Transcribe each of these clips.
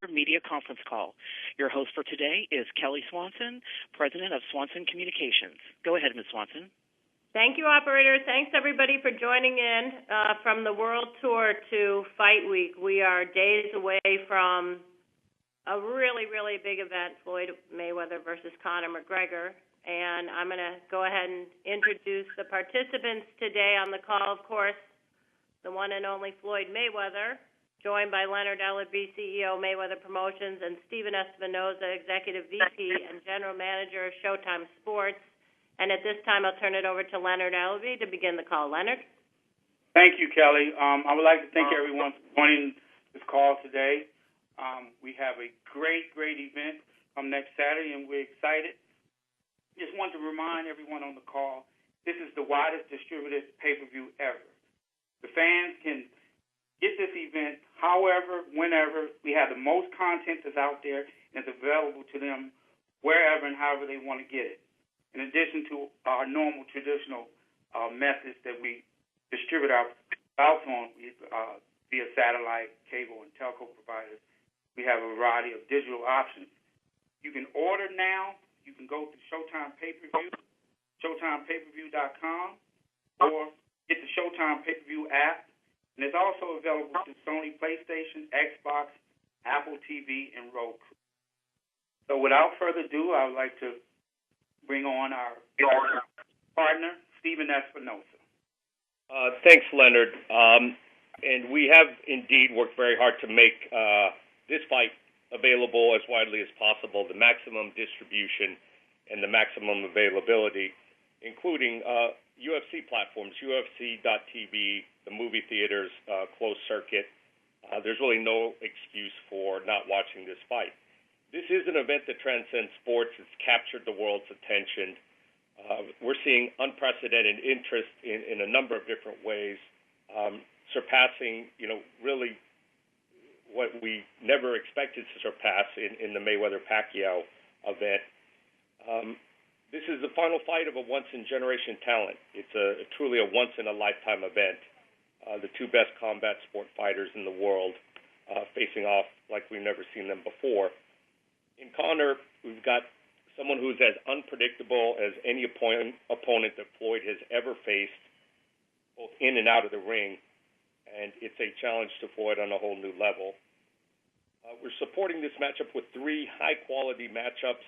Media conference call. Your host for today is Kelly Swanson, President of Swanson Communications. Go ahead, Ms. Swanson. Thank you, operator. Thanks, everybody, for joining in from the World Tour to Fight Week. We are days away from a really, really big event, Floyd Mayweather versus Conor McGregor. And I'm going to go ahead and introduce the participants today on the call. Of course, the one and only Floyd Mayweather, joined by Leonard Ellerbe, CEO, Mayweather Promotions, and Steven Espinoza, Executive VP and General Manager of Showtime Sports. And at this time, I'll turn it over to Leonard Ellerbe to begin the call. Leonard? Thank you, Kelly. I would like to thank everyone for joining this call today. We have a great event next Saturday, and we're excited. Just want to remind everyone on the call, this is the widest distributed pay-per-view ever. The fans can get this event however, whenever. We have the most content that's out there, and it's available to them wherever and however they want to get it. In addition to our normal traditional methods that we distribute our bouts on via satellite, cable, and telco providers, we have a variety of digital options. You can order now. You can go to Showtime Pay-Per-View, ShowtimePayPerView.com, or get the Showtime Pay-Per-View app. And it's also available to Sony PlayStation, Xbox, Apple TV, and Roku. So without further ado, I would like to bring on our partner, Steven Espinoza. Thanks, Leonard. And we have indeed worked very hard to make this fight available as widely as possible, the maximum distribution and the maximum availability, including UFC platforms, UFC.tv, the movie theaters, closed circuit. There's really no excuse for not watching this fight. This is an event that transcends sports. It's captured the world's attention. We're seeing unprecedented interest in a number of different ways, surpassing, really what we never expected to surpass in the Mayweather-Pacquiao event. This is the final fight of a once-in-generation talent. It's truly a once-in-a-lifetime event. The two best combat sport fighters in the world facing off like we've never seen them before. In Conor, we've got someone who's as unpredictable as any opponent that Floyd has ever faced, both in and out of the ring, and it's a challenge to Floyd on a whole new level. We're supporting this matchup with three high-quality matchups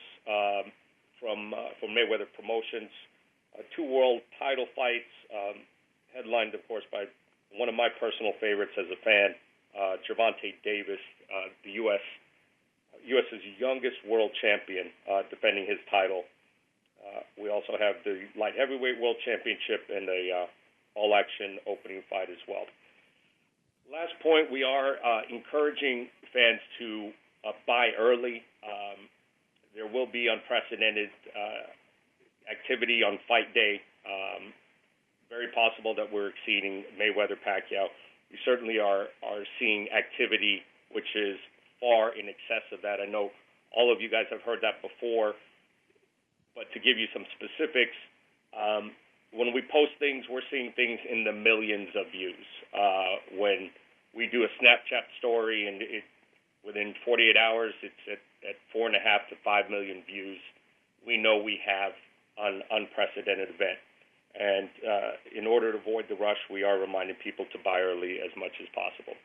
from Mayweather Promotions, two world title fights, headlined, of course, by one of my personal favorites as a fan, Gervonta Davis, the U.S.'s youngest world champion, defending his title. We also have the light heavyweight world championship and a all-action opening fight as well. Last point, we are encouraging fans to buy early. There will be unprecedented activity on fight day. Very possible that we're exceeding Mayweather-Pacquiao. We certainly are seeing activity which is far in excess of that. I know all of you guys have heard that before, but to give you some specifics, when we post things, we're seeing things in the millions of views. When we do a Snapchat story and within 48 hours, it's at 4.5 to 5 million views, we know we have an unprecedented event. And in order to avoid the rush, we are reminding people to buy early as much as possible.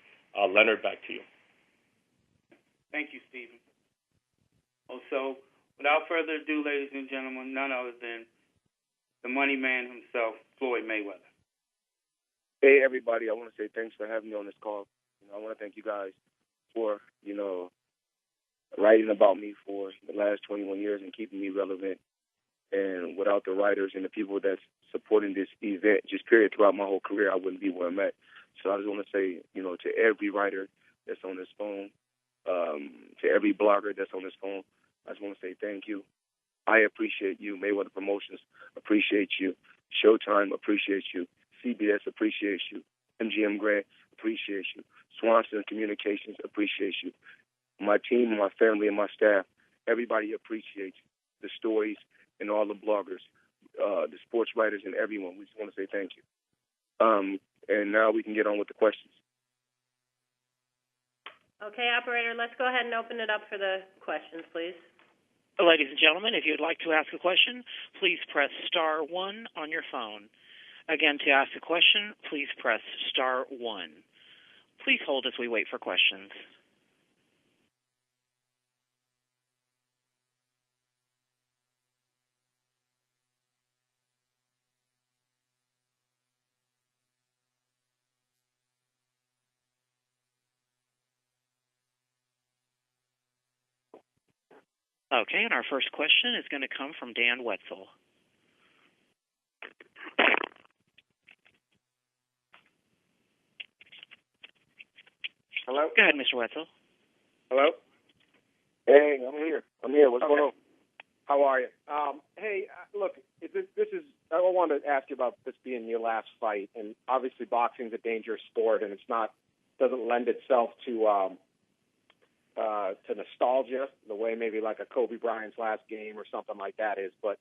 Leonard, back to you. Thank you, Stephen. So, without further ado, ladies and gentlemen, none other than the money man himself, Floyd Mayweather. Hey, everybody. I want to say thanks for having me on this call. I want to thank you guys for, writing about me for the last 21 years and keeping me relevant. And without the writers and the people that's supporting this event, just period, throughout my whole career, I wouldn't be where I'm at. So I just want to say, to every writer that's on this phone, to every blogger that's on this phone, I just want to say thank you. I appreciate you. Mayweather Promotions appreciate you. Showtime appreciates you. CBS appreciates you. MGM Grand appreciates you. Swanson Communications appreciates you. My team, my family, and my staff, everybody appreciates the stories and all the bloggers, the sports writers, and everyone. We just want to say thank you. and now we can get on with the questions. Okay, operator, let's go ahead and open it up for the questions, please. Ladies and gentlemen, if you'd like to ask a question, please press star 1 on your phone. Again, to ask a question, please press star 1. Please hold as we wait for questions. Okay, and our first question is going to come from Dan Wetzel. Hello? Go ahead, Mr. Wetzel. Hello? Hey, I'm here. What's going on? How are you? Hey, look, this is. I wanted to ask you about this being your last fight, and obviously boxing's a dangerous sport, and doesn't lend itself to nostalgia the way maybe like a Kobe Bryant's last game or something like that is. But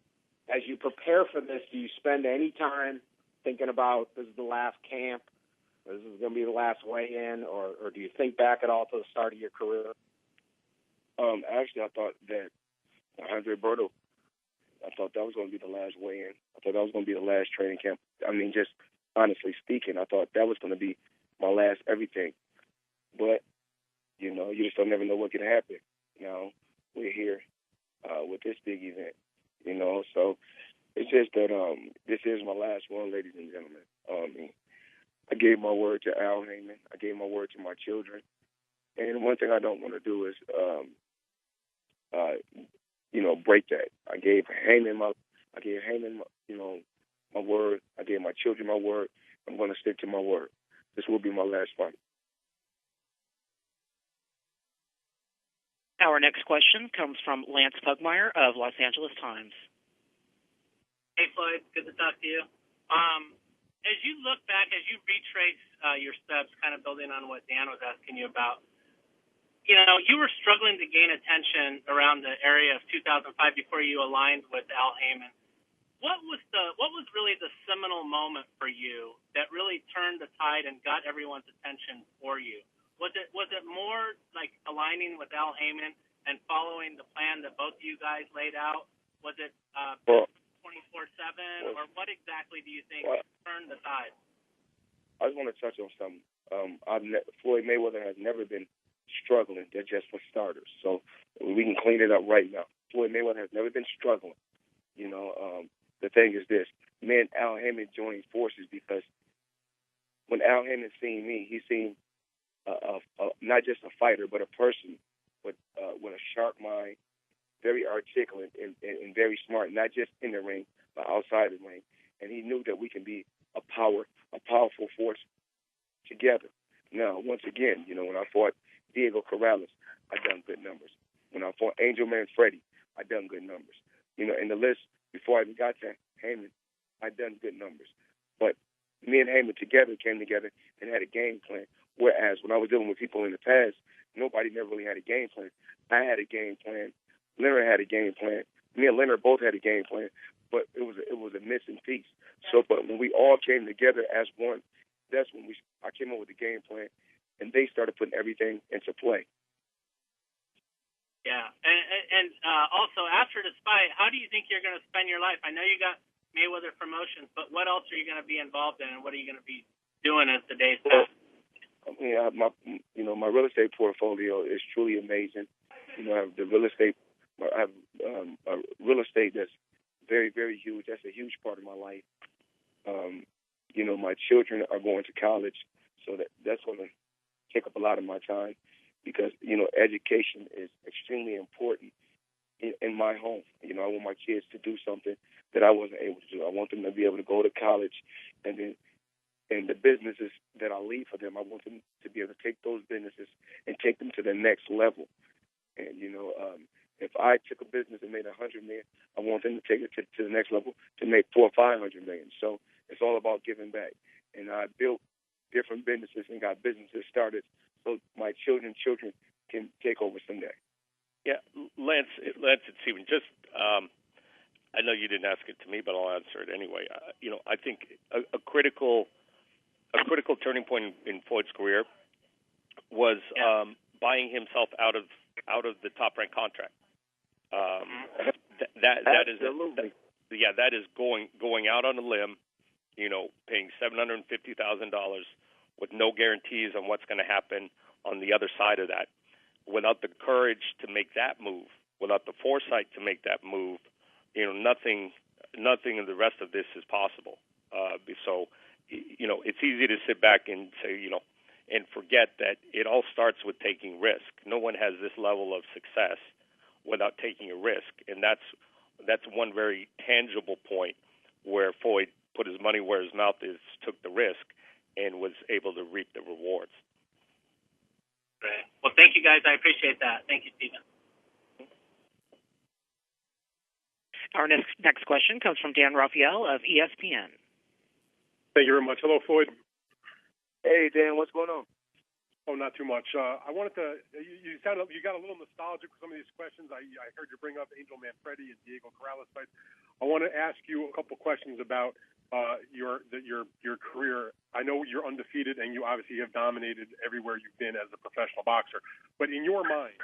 as you prepare for this, do you spend any time thinking about this is the last camp, this is going to be the last weigh-in, or do you think back at all to the start of your career? Actually, I thought that Andre Berto, I thought that was going to be the last weigh-in. I thought that was going to be the last training camp. I mean, just honestly speaking, I thought that was going to be my last everything. But, you know, you just don't never know what can happen. You know, we're here with this big event, you know. So it's just that this is my last one, ladies and gentlemen. I gave my word to Al Heyman. I gave my word to my children. And one thing I don't want to do is, break that. I gave Heyman my word. I gave my children my word. I'm going to stick to my word. This will be my last fight. Our next question comes from Lance Pugmire of Los Angeles Times. Hey, Floyd. Good to talk to you. As you look back, as you retrace your steps, kind of building on what Dan was asking you about, you know, you were struggling to gain attention around the area of 2005 before you aligned with Al Heyman. What was really the seminal moment for you that really turned the tide and got everyone's attention for you? Was it more like aligning with Al Heyman and following the plan that both of you guys laid out? Was it 24/7, or what exactly do you think turned the tide? I just want to touch on something. Floyd Mayweather has never been struggling. They're just for starters. So we can clean it up right now. Floyd Mayweather has never been struggling. You know, the thing is this. Me and Al Heyman joined forces because when Al Heyman seen me, he seen not just a fighter, but a person with a sharp mind, very articulate and very smart, not just in the ring, but outside the ring. And he knew that we can be a powerful force together. Now, once again, you know, when I fought Diego Corrales, I done good numbers. When I fought Angel Man Freddy, I done good numbers. You know, in the list before I even got to Heyman, I done good numbers. But me and Heyman came together and had a game plan. Whereas when I was dealing with people in the past, nobody never really had a game plan. I had a game plan. Leonard had a game plan. Me and Leonard both had a game plan, but it was a missing piece. So, but when we all came together as one, that's when I came up with the game plan, and they started putting everything into play. Yeah, and also after this fight, how do you think you're going to spend your life? I know you got Mayweather Promotions, but what else are you going to be involved in, and what are you going to be doing as the days pass? My real estate portfolio is truly amazing. You know, I have the real estate. I have a real estate that's very, very huge. That's a huge part of my life. You know, my children are going to college, so that's going to take up a lot of my time because, you know, education is extremely important in my home. You know, I want my kids to do something that I wasn't able to do. I want them to be able to go to college, and then the businesses that I leave for them, I want them to be able to take those businesses and take them to the next level. And, you know, if I took a business and made $100 million, I want them to take it to the next level to make $400 or $500 million. So it's all about giving back. And I built different businesses and got businesses started so my children can take over someday. Yeah, Lance and Stephen, just I know you didn't ask it to me, but I'll answer it anyway. I think a critical a critical turning point in Floyd's career was buying himself out of the top-ranked contract. That is going out on a limb, paying $750,000 with no guarantees on what's going to happen on the other side of that. Without the courage to make that move, without the foresight to make that move, nothing of the rest of this is possible. So, it's easy to sit back and say, and forget that it all starts with taking risk. No one has this level of success without taking a risk, and that's one very tangible point where Floyd put his money where his mouth is, took the risk, and was able to reap the rewards. Great. Well, thank you, guys. I appreciate that. Thank you, Stephen. Our next question comes from Dan Raphael of ESPN. Thank you very much. Hello, Floyd. Hey, Dan. What's going on? Oh, not too much. I wanted to. You got a little nostalgic with some of these questions. I heard you bring up Angel Manfredi and Diego Corrales fights. I want to ask you a couple questions about your career. I know you're undefeated, and you obviously have dominated everywhere you've been as a professional boxer. But in your mind,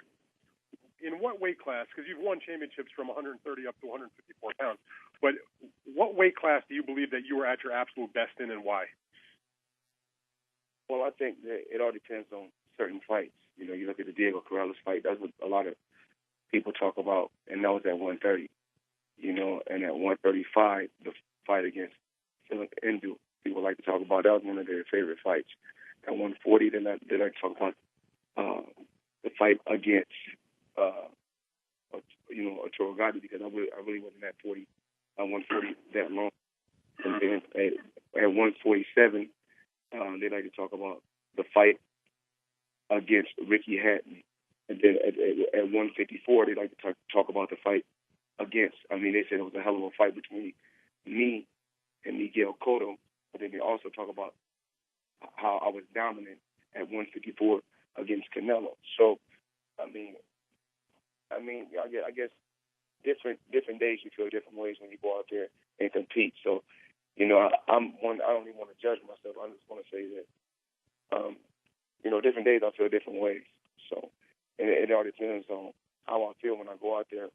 in what weight class? Because you've won championships from 130 up to 154 pounds. But what weight class do you believe that you were at your absolute best in, and why? Well, I think that it all depends on certain fights. You look at the Diego Corrales fight. That's what a lot of people talk about, and that was at 130. And at 135, the fight against Philip Endu, people like to talk about. That was one of their favorite fights. At 140, they like to talk about the fight against Arturo Gatti, because I really wasn't at 140 that long. And then at 147. They like to talk about the fight against Ricky Hatton. And then at 154, they like to talk about the fight against, they said it was a hell of a fight between me and Miguel Cotto. But then they also talk about how I was dominant at 154 against Canelo. So, I guess different days you feel different ways when you go out there and compete. So, I don't even want to judge myself. I just want to say that, different days I feel different ways. So, and it all depends on how I feel when I go out there.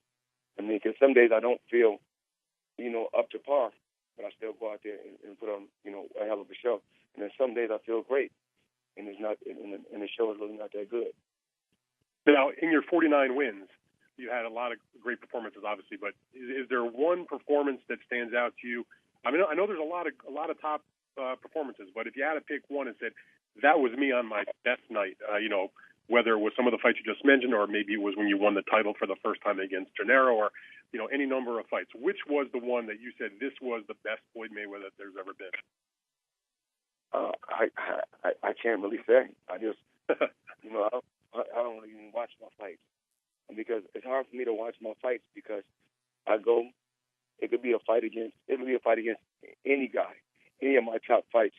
Because some days I don't feel, up to par, but I still go out there and put on, a hell of a show. And then some days I feel great, and it's not, and the show is really not that good. Now, in your 49 wins, you had a lot of great performances, obviously. But is there one performance that stands out to you? I know there's a lot of top performances, but if you had to pick one and said that was me on my best night, whether it was some of the fights you just mentioned, or maybe it was when you won the title for the first time against Gennaro, or any number of fights, which was the one that you said this was the best Floyd Mayweather that there's ever been? I can't really say. I just I don't really even watch my fights, because it's hard for me to watch my fights because I go. It could be a fight against any guy, any of my top fights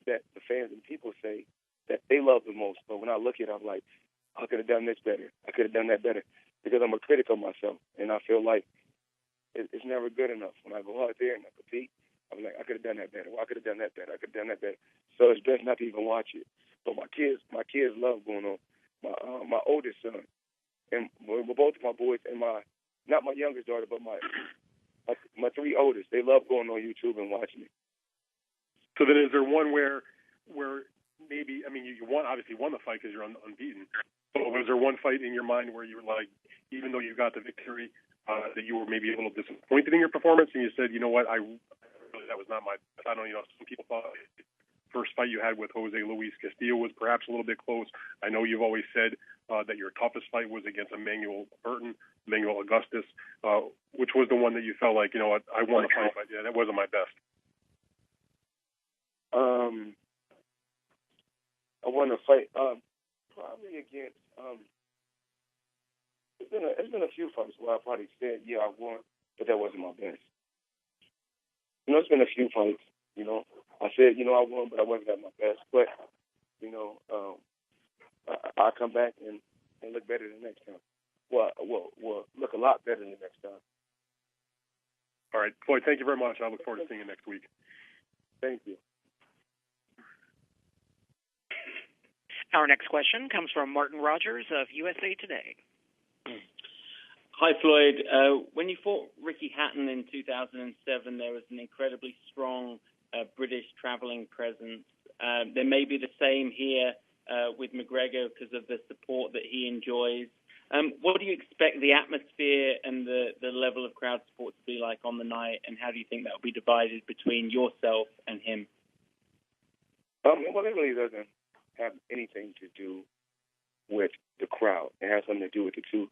that the fans and people say that they love the most. But when I look at it, I'm like, I could have done this better. I could have done that better, because I'm a critic of myself, and I feel like it's never good enough. When I go out there and I compete, I'm like, I could have done that better. Well, I could have done that better. I could have done that better. So it's best not to even watch it. But my kids love going on. My oldest son, and both of my boys, and not my youngest daughter, but my three oldest, they love going on YouTube and watching it. So then, is there one where maybe, you obviously won the fight because you're unbeaten. But was there one fight in your mind where you were like, even though you got the victory, that you were maybe a little disappointed in your performance, and you said, you know what, that was not my best. I don't know, some people thought the first fight you had with Jose Luis Castillo was perhaps a little bit close. I know you've always said that your toughest fight was against Emmanuel Augustus. Which was the one that you felt like, you know what, I won the fight, but yeah, that wasn't my best? I won the fight probably against. It's been a few fights where I probably said, yeah, I won, but that wasn't my best. It's been a few fights. I said, I won, but I wasn't at my best. But I'll come back and look better the next time. Well, look a lot better the next time. All right, Floyd, thank you very much. I look forward to seeing you next week. Thank you. Our next question comes from Martin Rogers of USA Today. Hi, Floyd. When you fought Ricky Hatton in 2007, there was an incredibly strong British traveling presence. There may be the same here with McGregor because of the support that he enjoys. What do you expect the atmosphere and the level of crowd support to be like on the night, and how do you think that will be divided between yourself and him? Well, it really doesn't have anything to do with the crowd. It has something to do with the two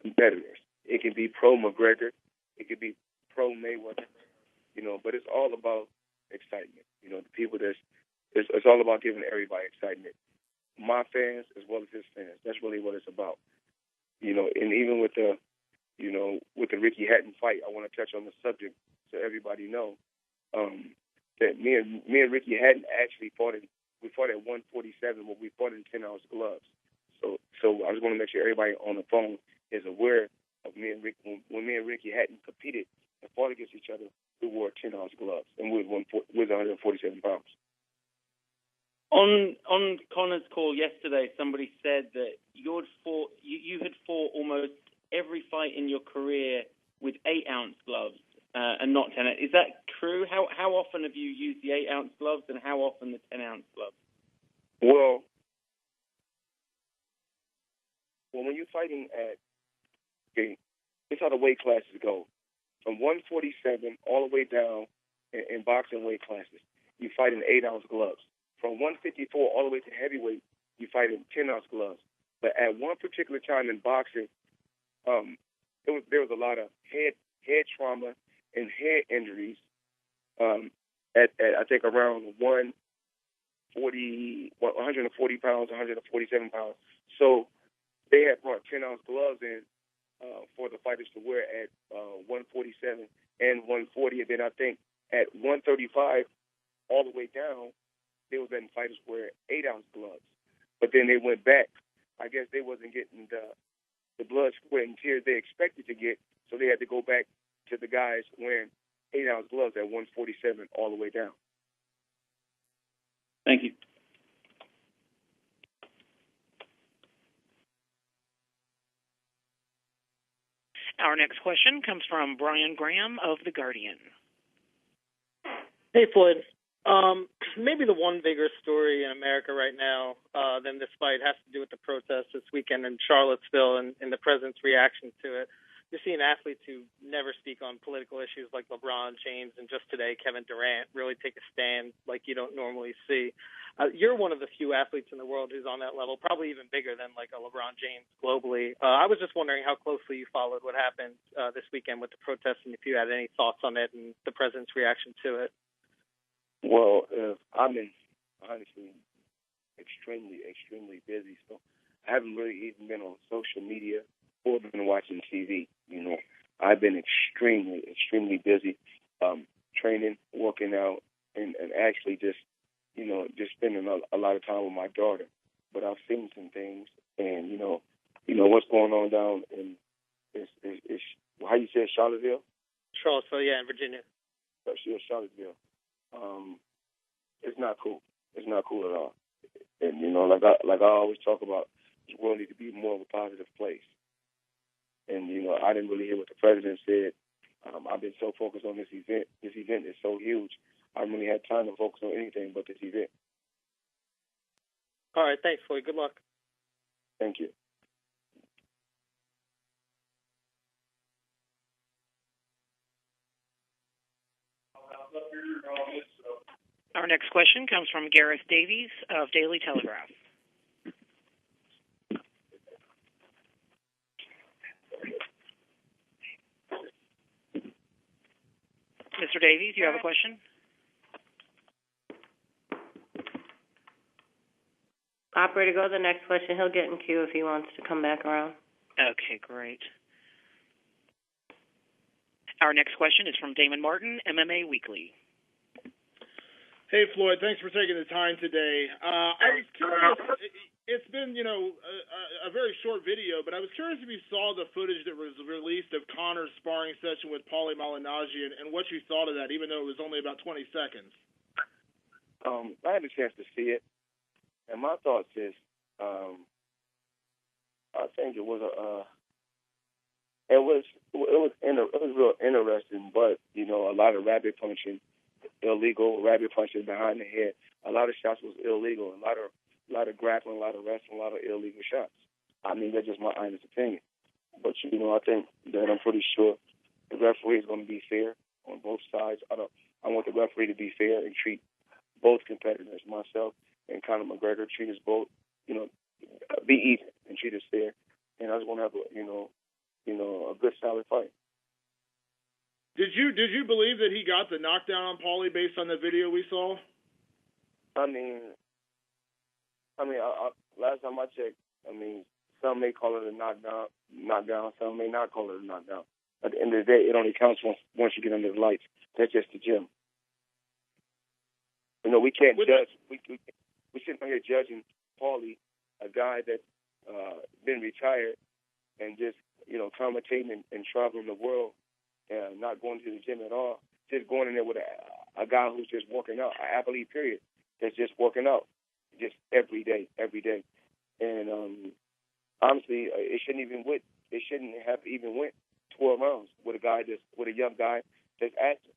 competitors. It can be pro-McGregor. It could be pro-Mayweather, but it's all about excitement. The people it's all about giving everybody excitement. My fans as well as his fans. That's really what it's about. And even with the Ricky Hatton fight, I want to touch on the subject so everybody know that me and Ricky Hatton actually fought at 147, but we fought in 10-ounce gloves. So I just want to make sure everybody on the phone is aware of me and Rick. When me and Ricky Hatton competed and fought against each other, we wore 10-ounce gloves, and we was 147 pounds. On Conor's call yesterday, somebody said that you had fought almost every fight in your career with 8-ounce gloves and not 10. Is that true? How often have you used the 8-ounce gloves, and how often the 10-ounce gloves? Well, when you're fighting it's how the weight classes go. From 147 all the way down in boxing weight classes, you fight in 8-ounce gloves. From 154 all the way to heavyweight, you fight in 10-ounce gloves. But at one particular time in boxing, there was a lot of head trauma and head injuries. At I think around 140 pounds, 147 pounds. So they had brought 10-ounce gloves in for the fighters to wear at 147 and 140. And then I think at 135 all the way down, they were letting fighters wear 8-ounce gloves. But then they went back. I guess they wasn't getting the blood, sweat, and tears they expected to get, so they had to go back to the guys wearing 8-ounce gloves at 147 all the way down. Thank you. Our next question comes from Brian Graham of The Guardian. Hey, Floyd. Maybe the one bigger story in America right now than this fight has to do with the protests this weekend in Charlottesville and the president's reaction to it. You're seeing athletes who never speak on political issues like LeBron James, and just today Kevin Durant really take a stand like you don't normally see. You're one of the few athletes in the world who's on that level, probably even bigger than like a LeBron James globally. I was just wondering how closely you followed what happened this weekend with the protests, and if you had any thoughts on it and the president's reaction to it. Well, I've been honestly extremely busy, so I haven't really even been on social media or been watching TV. I've been extremely busy, training, working out, and actually just spending a lot of time with my daughter. But I've seen some things, and what's going on down in how you say Charlottesville? Charlottesville, yeah, in Virginia. Charlottesville. It's not cool. It's not cool at all. And like I always talk about, the world needs to be more of a positive place. And I didn't really hear what the president said. I've been so focused on this event. This event is so huge. I haven't really had time to focus on anything but this event. All right, thanks, Floyd. Good luck. Thank you. Our next question comes from Gareth Davies of Daily Telegraph. Mr. Davies, you have a question? Operator, go to the next question. He'll get in queue if he wants to come back around. Okay, great. Our next question is from Damon Martin, MMA Weekly. Hey, Floyd, thanks for taking the time today. I was curious, it's been, a very short video, but I was curious if you saw the footage that was released of Conor's sparring session with Paulie Malignaggi and what you thought of that, even though it was only about 20 seconds. I had a chance to see it, and my thoughts is, I think it was real interesting, but a lot of rabbit punching, illegal rabbit punching behind the head. A lot of shots was illegal. A lot of grappling, a lot of wrestling, a lot of illegal shots. I mean, that's just my honest opinion. But I think that I'm pretty sure the referee is going to be fair on both sides. I want the referee to be fair and treat both competitors, myself and Conor McGregor, treat us both, be even and treat us fair. And I just want to have a good solid fight. Did you believe that he got the knockdown on Paulie based on the video we saw? I mean, last time I checked, some may call it a knockdown, some may not call it a knockdown. At the end of the day, it only counts once you get under the lights. That's just the gym. We can't judge. We shouldn't be here judging Paulie, a guy that's been retired and just commentating and traveling the world and not going to the gym at all. Just going in there with a guy who's just working out, an athlete, period, that's just working out, just every day. And honestly, it shouldn't have even went 12 rounds with a young guy that's active.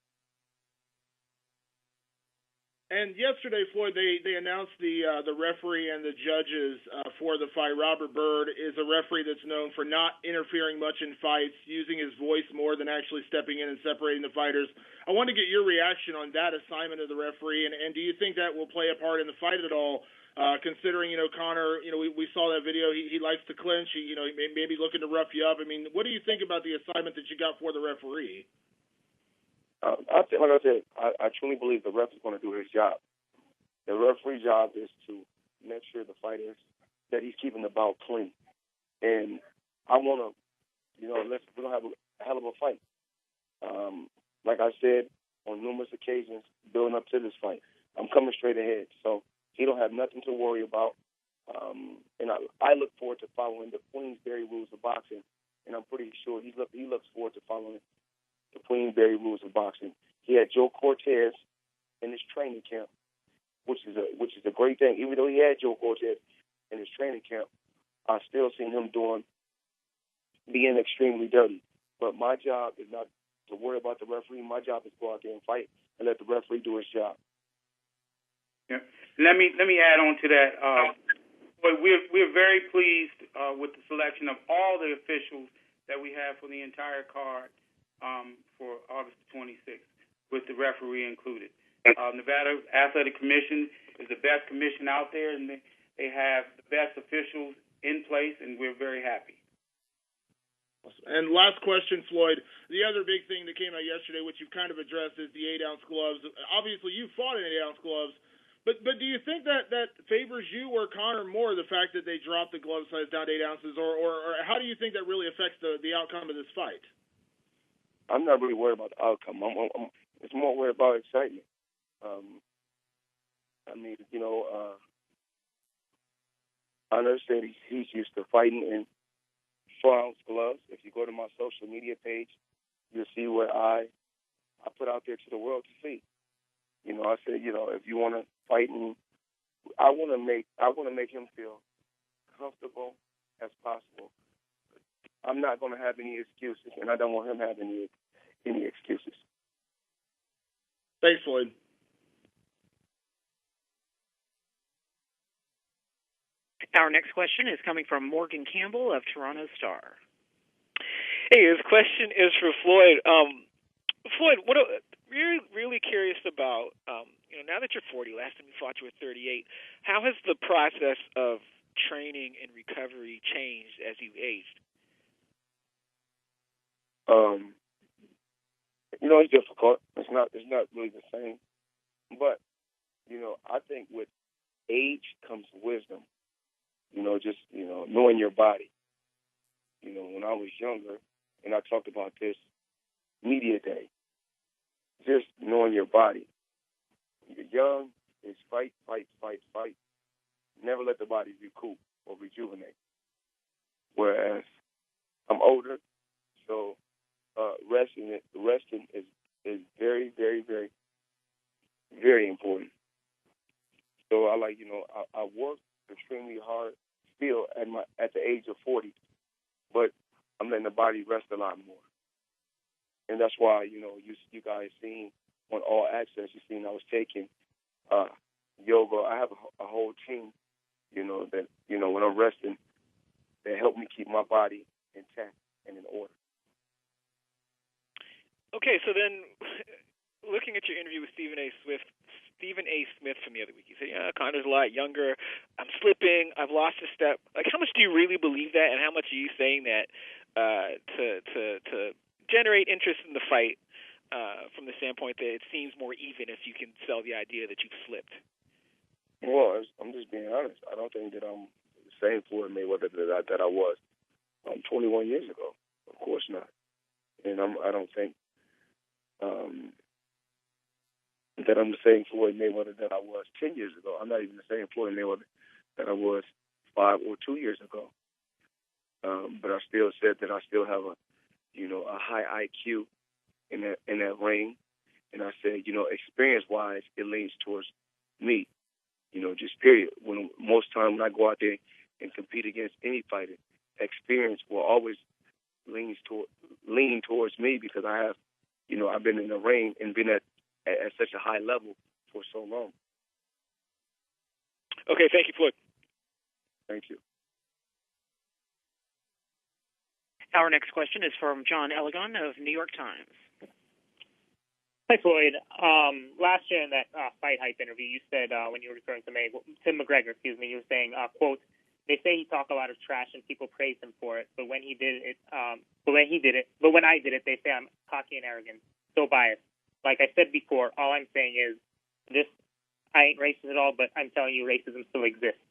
And yesterday, Floyd, they announced the referee and the judges for the fight. Robert Byrd is a referee that's known for not interfering much in fights, using his voice more than actually stepping in and separating the fighters. I want to get your reaction on that assignment of the referee, and do you think that will play a part in the fight at all? Considering Conor, we saw that video. He likes to clinch. He may be looking to rough you up. I mean, what do you think about the assignment that you got for the referee? Like I said, I truly believe the ref is going to do his job. The referee's job is to make sure the fighters that he's keeping the bout clean. And I want to, we're going to have a hell of a fight. Like I said on numerous occasions, building up to this fight, I'm coming straight ahead. So he don't have nothing to worry about. And I look forward to following the Queensberry rules of boxing, and I'm pretty sure he looks forward to following the Queensberry rules of boxing. He had Joe Cortez in his training camp, which is a great thing. Even though he had Joe Cortez in his training camp, I still seen him being extremely dirty. But my job is not to worry about the referee. My job is to go out there and fight and let the referee do his job. Yeah. Let me add on to that. We're very pleased with the selection of all the officials that we have for the entire card for August 26th, with the referee included. Nevada Athletic Commission is the best commission out there, and they have the best officials in place, and we're very happy. And last question, Floyd. The other big thing that came out yesterday, which you've kind of addressed, is the 8-ounce gloves. Obviously, you fought in 8-ounce gloves, but do you think that favors you or Conor more, the fact that they dropped the glove size down to 8 ounces, or how do you think that really affects the outcome of this fight? I'm not really worried about the outcome. It's more worried about excitement. I understand he's used to fighting in 4-ounce gloves. If you go to my social media page, you'll see what I put out there to the world to see. I said, if you want to fight, and I want to make him feel comfortable as possible. I'm not going to have any excuses, and I don't want him to have any excuses. Thanks, Floyd. Our next question is coming from Morgan Campbell of Toronto Star. Hey, this question is for Floyd. Floyd, what really curious about, now that you're 40, last time you fought you were 38, how has the process of training and recovery changed as you've aged? It's difficult. It's not really the same. But, I think with age comes wisdom. Knowing your body. When I was younger, and I talked about this media day, just knowing your body. You're young, it's fight. Never let the body recoup or rejuvenate. Whereas I'm older, so resting is very, very, very, very important. So I work extremely hard still at the age of 40, but I'm letting the body rest a lot more. And that's why, you guys seen on All Access, you seen I was taking yoga. I have a whole team, that, when I'm resting, they help me keep my body intact and in order. Okay, so then looking at your interview with Stephen A. Smith from the other week, you said, Conor's a lot younger. I'm slipping. I've lost a step. Like, how much do you really believe that, and how much are you saying that to generate interest in the fight from the standpoint that it seems more even if you can sell the idea that you've slipped? Well, I'm just being honest. I don't think that I'm the same Floyd Mayweather that I was 21 years ago. Of course not. And I don't think that I'm the same Floyd Mayweather that I was 10 years ago. I'm not even the same Floyd Mayweather that I was 5 or 2 years ago. But I still said that I still have a high IQ in that ring. And I said, experience-wise, it leans towards me. Just period. Most time when I go out there and compete against any fighter, experience will always lean towards me because I have, I've been in the ring and been at such a high level for so long. Okay, thank you, Floyd. Thank you. Our next question is from John Elegant of New York Times. Hi, Floyd. Last year in that Fight Hype interview, you said when you were referring to McGregor, you were saying, quote, "They say he talked a lot of trash and people praise him for it, but when I did it, they say I'm cocky and arrogant, so biased. Like I said before, all I'm saying is I ain't racist at all, but I'm telling you racism still exists."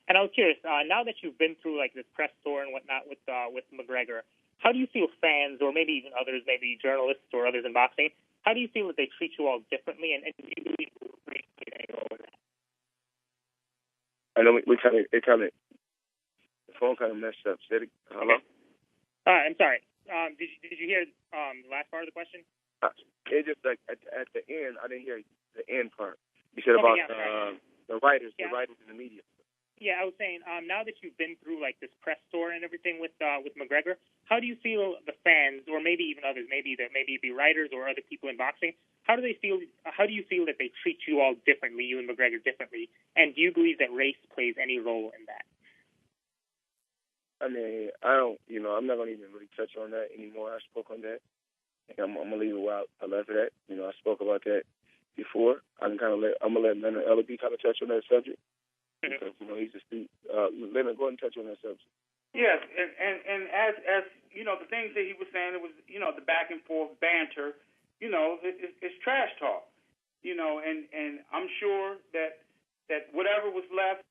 And I was curious, now that you've been through like this press tour and whatnot with McGregor, how do you feel fans or maybe even others, maybe journalists or others in boxing, how do you feel that they treat you all differently, and do you believe race plays any role in that? I know the phone kind of messed up. Say it. Hello? I'm sorry. Did you hear the last part of the question? It just like at the end, I didn't hear the end part. You said about the writers in the media. Yeah, I was saying now that you've been through like this press tour and everything with McGregor, how do you feel the fans, or maybe even others, maybe it be writers or other people in boxing, how do you feel that they treat you all differently, you and McGregor differently, and do you believe that race plays any role in that? I mean, I don't, I'm not gonna even really touch on that anymore. I spoke on that. I'm gonna leave it where I left it at. I spoke about that before. I'm gonna let Leonard Ellaby kind of touch on that subject. Because, he's just Leonard, go ahead and touch on that subject. Yes, and as the things that he was saying, it was, the back and forth banter, it's trash talk, and I'm sure that whatever was left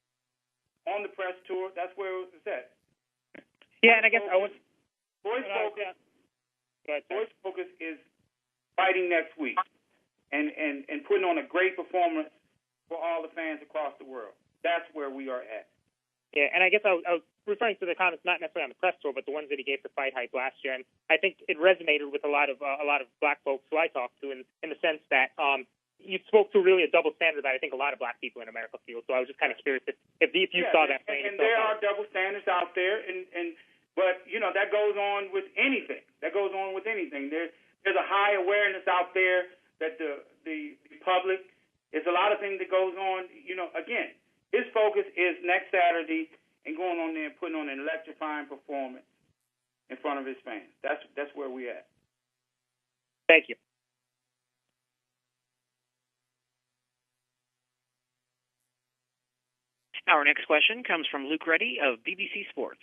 on the press tour, that's where it was at. Yeah, and I guess Floyd's focus is fighting next week and putting on a great performance for all the fans across the world. That's where we are at. Yeah, and I guess I was referring to the comments not necessarily on the press tour, but the ones that he gave to Fight Hype last year, and I think it resonated with a lot of black folks who I talked to in the sense that you spoke to really a double standard that I think a lot of black people in America feel. So I was just kind of curious if you saw that. And there are double standards out there, but that goes on with anything. There's a high awareness out there that the public. There's a lot of things that goes on. Again, his focus is next Saturday and going on there and putting on an electrifying performance in front of his fans. That's where we're at. Thank you. Our next question comes from Luke Reddy of BBC Sports.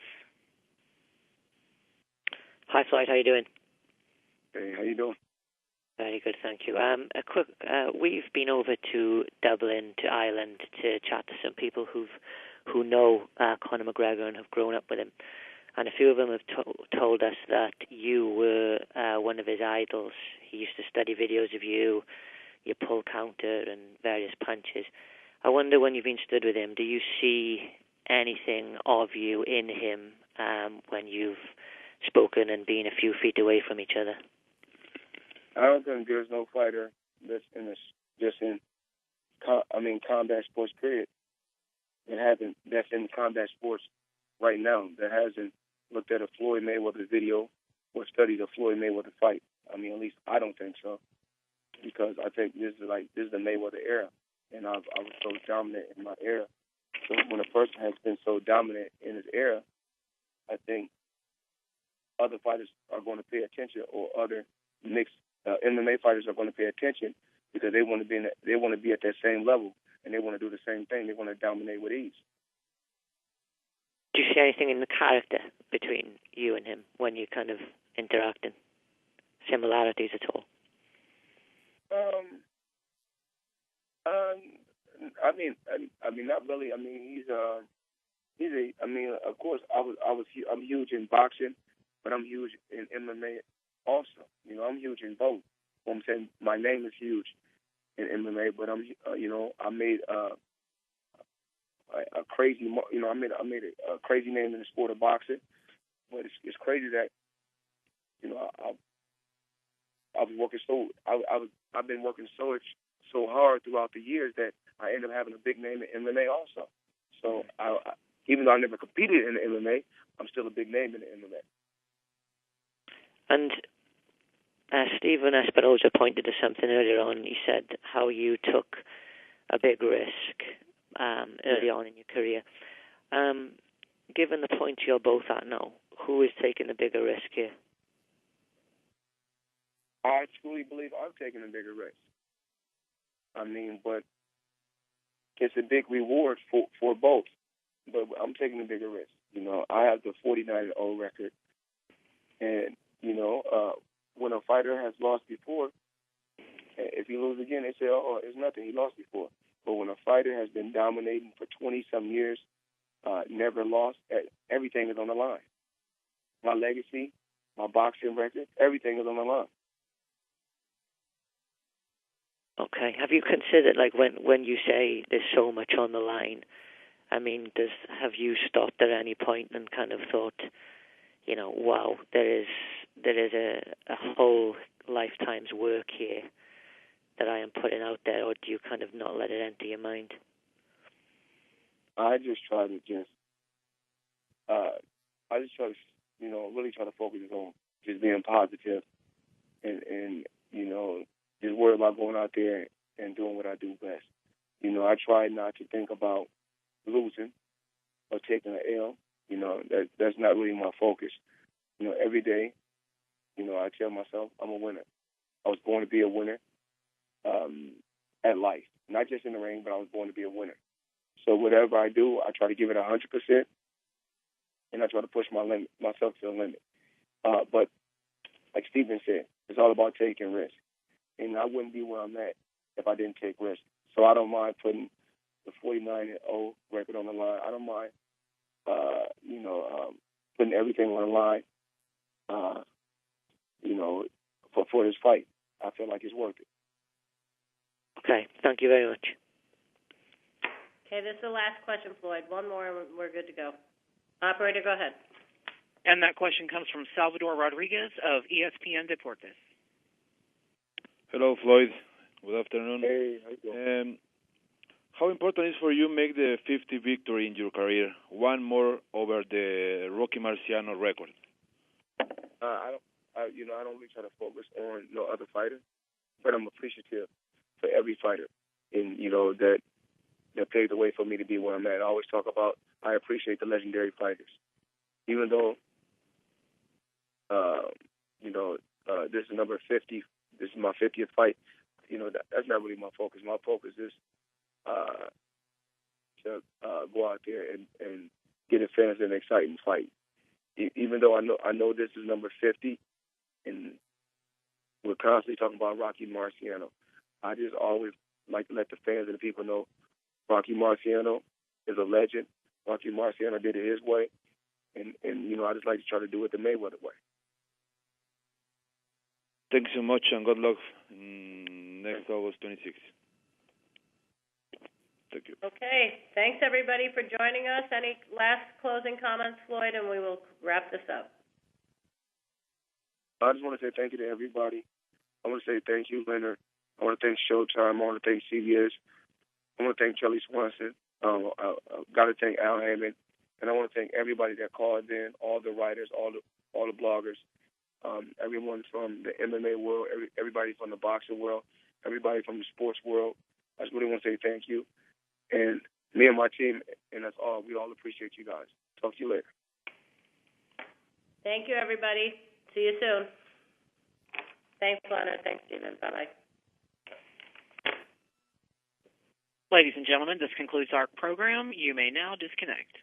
Hi, Floyd. How you doing? Hey, how you doing? Very good, thank you. We've been over to Dublin, to Ireland, to chat to some people who know Conor McGregor and have grown up with him, and a few of them have told us that you were one of his idols. He used to study videos of you, your pull counter and various punches. I wonder, when you've been stood with him, do you see anything of you in him when you've spoken and been a few feet away from each other? I don't think there's no fighter that's in combat sports, period, that's in combat sports right now that hasn't looked at a Floyd Mayweather video or studied a Floyd Mayweather fight. I mean, at least I don't think so, because I think this is the Mayweather era, and I was so dominant in my era. So when a person has been so dominant in his era, I think other fighters are going to pay attention, or other mixed MMA fighters are going to pay attention, because they want to be at that same level, and they want to do the same thing. They want to dominate with ease. Do you see anything in the character between you and him when you kind of interacting? Similarities at all? I mean, not really. I mean, of course, I'm huge in boxing, but I'm huge in MMA also. You know, I'm huge in both. I'm saying my name is huge in MMA, but I made a crazy, I made a crazy name in the sport of boxing. But it's crazy that, I was working I've been working so hard throughout the years that I ended up having a big name in MMA also. So even though I never competed in MMA, I'm still a big name in the MMA. And Stephen Espinosa pointed to something earlier on. He said how you took a big risk early on in your career. Given the point you're both at now, who is taking the bigger risk here? I truly believe I'm taking a bigger risk. I mean, but it's a big reward for both. But I'm taking a bigger risk. I have the 49-0 record. And, when a fighter has lost before, if he loses again, they say, oh, it's nothing. He lost before. But when a fighter has been dominating for 20-some years, never lost, everything is on the line. My legacy, my boxing record, everything is on the line. Okay. Have you considered, like, when you say there's so much on the line, I mean, have you stopped at any point and kind of thought, wow, there is a whole lifetime's work here that I am putting out there, or do you kind of not let it enter your mind? I just try to really try to focus on just being positive and just worry about going out there and doing what I do best. I try not to think about losing or taking an L. That's not really my focus. Every day, I tell myself I'm a winner. I was born to be a winner at life, not just in the ring, but I was born to be a winner. So whatever I do, I try to give it 100%, and I try to push myself to the limit. But like Stephen said, it's all about taking risks. And I wouldn't be where I'm at if I didn't take risks. So I don't mind putting the 49-0 record on the line. I don't mind, putting everything on the line, for this fight. I feel like it's worth it. Okay, thank you very much. Okay, this is the last question, Floyd. One more and we're good to go. Operator, go ahead. And that question comes from Salvador Rodriguez of ESPN Deportes. Hello, Floyd. Good afternoon. Hey, how you doing? How important is for you make the 50 victory in your career, one more over the Rocky Marciano record? I don't really try to focus on no other fighter, but I'm appreciative for every fighter, and that paved the way for me to be where I'm at. I always talk about I appreciate the legendary fighters, even though this is number 50. This is my 50th fight. That's not really my focus. My focus is to go out there and get the fans an exciting fight. Even though I know this is number 50, and we're constantly talking about Rocky Marciano, I just always like to let the fans and the people know Rocky Marciano is a legend. Rocky Marciano did it his way, and I just like to try to do it the Mayweather way. Thanks so much, and good luck next August 26th. Thank you. Okay, thanks everybody for joining us. Any last closing comments, Floyd, and we will wrap this up. I just want to say thank you to everybody. I want to say thank you, Leonard. I want to thank Showtime. I want to thank CBS. I want to thank Charlie Swanson. I got to thank Al Hammond And I want to thank everybody that called in, all the writers, all the bloggers, everyone from the MMA world, everybody from the boxing world, everybody from the sports world. I just really want to say thank you. And me and my team, and that's all. We all appreciate you guys. Talk to you later. Thank you, everybody. See you soon. Thanks, Leonard. Thanks, Stephen. Bye-bye. Ladies and gentlemen, this concludes our program. You may now disconnect.